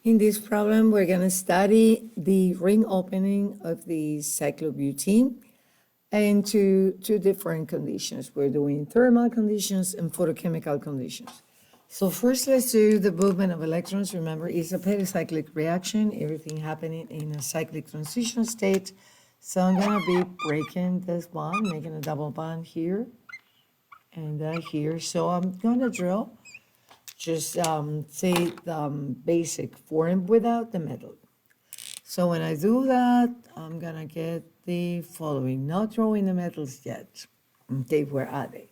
In this problem, we're going to study the ring opening of the cyclobutene into two different conditions. We're doing thermal conditions and photochemical conditions. So first, let's do the movement of electrons. Remember, it's a pericyclic reaction, everything happening in a cyclic transition state. So I'm going to be breaking this bond, making a double bond here and here. So I'm going to draw just say the basic form without the metal. So when I do that, I'm gonna get the following, not drawing the metals yet. Okay, where are they?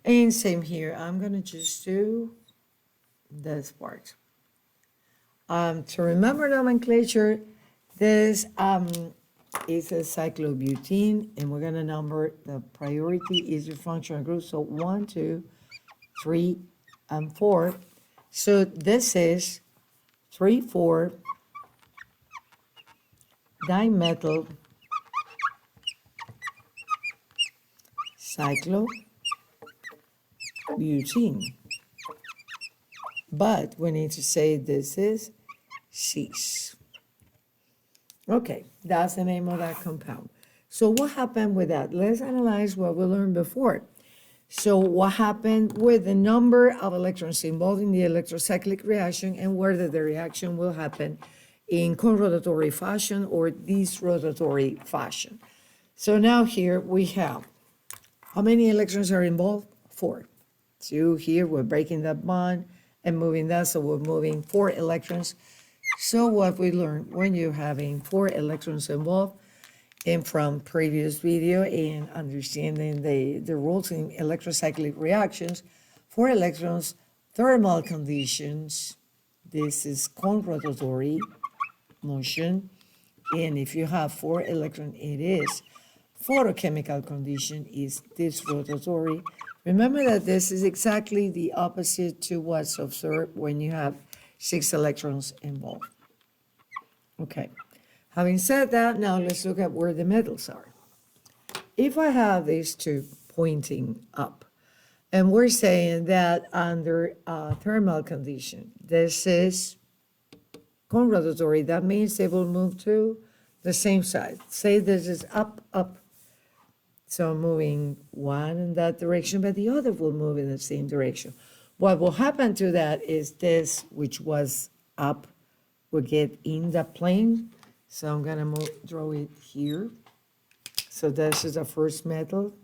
And same here, I'm gonna just do this part. To remember nomenclature, this is a cyclobutene, and we're gonna number the priority is your functional group. So 1, 2, 3, and 4. So this is 3,4 dimethyl cyclobutene. But we need to say this is cis. Okay, that's the name of that compound. So what happened with that? Let's analyze what we learned before. So what happened with the number of electrons involved in the electrocyclic reaction and whether the reaction will happen in conrotatory fashion or disrotatory fashion. So now here we have, how many electrons are involved? 4. So here we're breaking that bond and moving that, so we're moving 4 electrons. So what we learned, when you're having 4 electrons involved, and from previous video and understanding the rules in electrocyclic reactions, 4 electrons, thermal conditions, this is conrotatory motion, and if you have 4 electrons, it is photochemical condition is disrotatory. Remember that this is exactly the opposite to what's observed when you have 6 electrons involved. Okay. Having said that, now let's look at where the metals are. If I have these two pointing up, and we're saying that under thermal condition, this is conrotatory, that means they will move to the same side. Say this is up, up. So moving one in that direction, but the other will move in the same direction. What will happen to that is this, which was up, will get in the plane. So I'm gonna draw it here. So this is the first metal,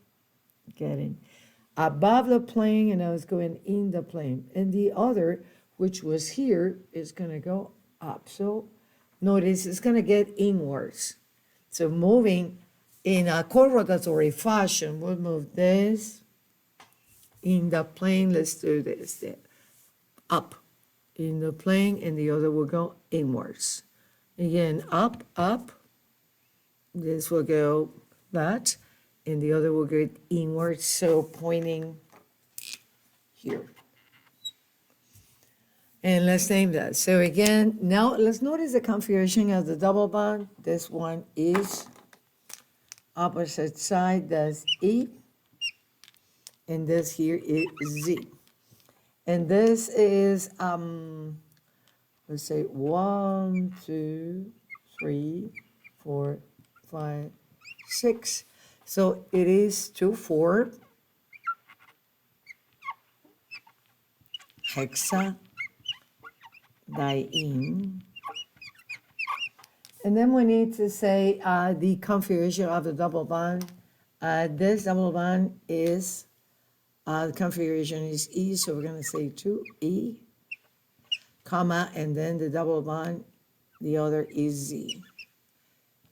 getting above the plane, and now it's going in the plane. And the other, which was here, is gonna go up. So notice it's gonna get inwards. So moving in a corrotatory fashion, we'll move this in the plane. Let's do this, up in the plane, and the other will go inwards. Again, up, up, this will go that, and the other will go inwards, so pointing here. And let's name that. So again, now let's notice the configuration of the double bond. This one is opposite side, that's E, and this here is Z. And this is, let's say 1, 2, 3, 4, 5, 6. So it is 2, 4 hexadiene. And then we need to say the configuration of the double bond. This double bond is, the configuration is E, so we're going to say 2E, comma, and then the double bond, the other is Z.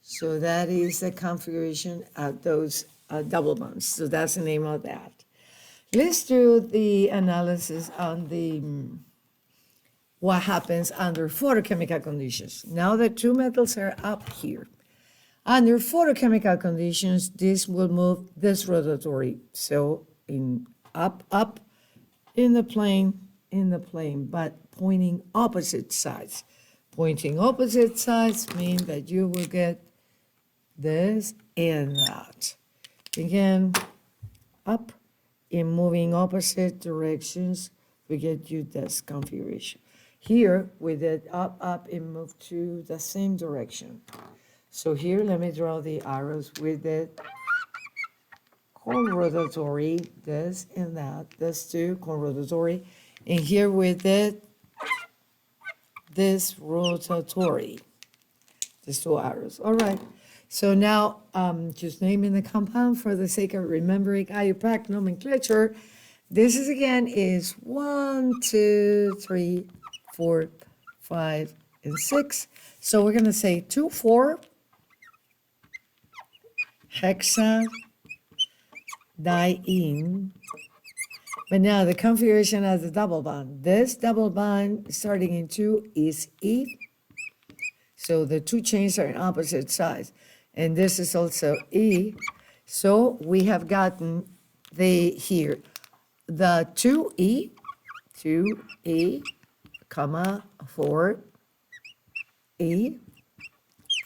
So that is the configuration of those double bonds. So that's the name of that. Let's do the analysis on the what happens under photochemical conditions. Now the 2 metals are up here. Under photochemical conditions, this will move this rotatory. So in up, up, in the plane, but pointing opposite sides. Pointing opposite sides mean that you will get this and that. Again, up, in moving opposite directions, we get you this configuration. Here, with it up, it moved to the same direction. So here, let me draw the arrows with it. Con-rotatory, this and that, this too, con-rotatory. And here with it, this rotatory, these two arrows. All right. So now, just naming the compound for the sake of remembering IUPAC nomenclature. This is again is 1, 2, 3, 4, 5, and 6. So we're going to say 2,4 hexadiene. But now the configuration has a double bond. This double bond starting in 2 is E. So the two chains are in opposite sides. And this is also E. So we have gotten here the 2E, comma, 4E.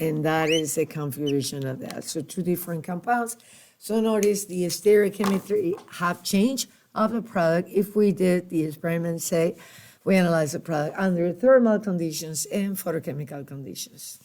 And that is the configuration of that. So two different compounds. So notice the stereochemistry have changed of the product if we did the experiment, say, we analyze the product under thermal conditions and photochemical conditions.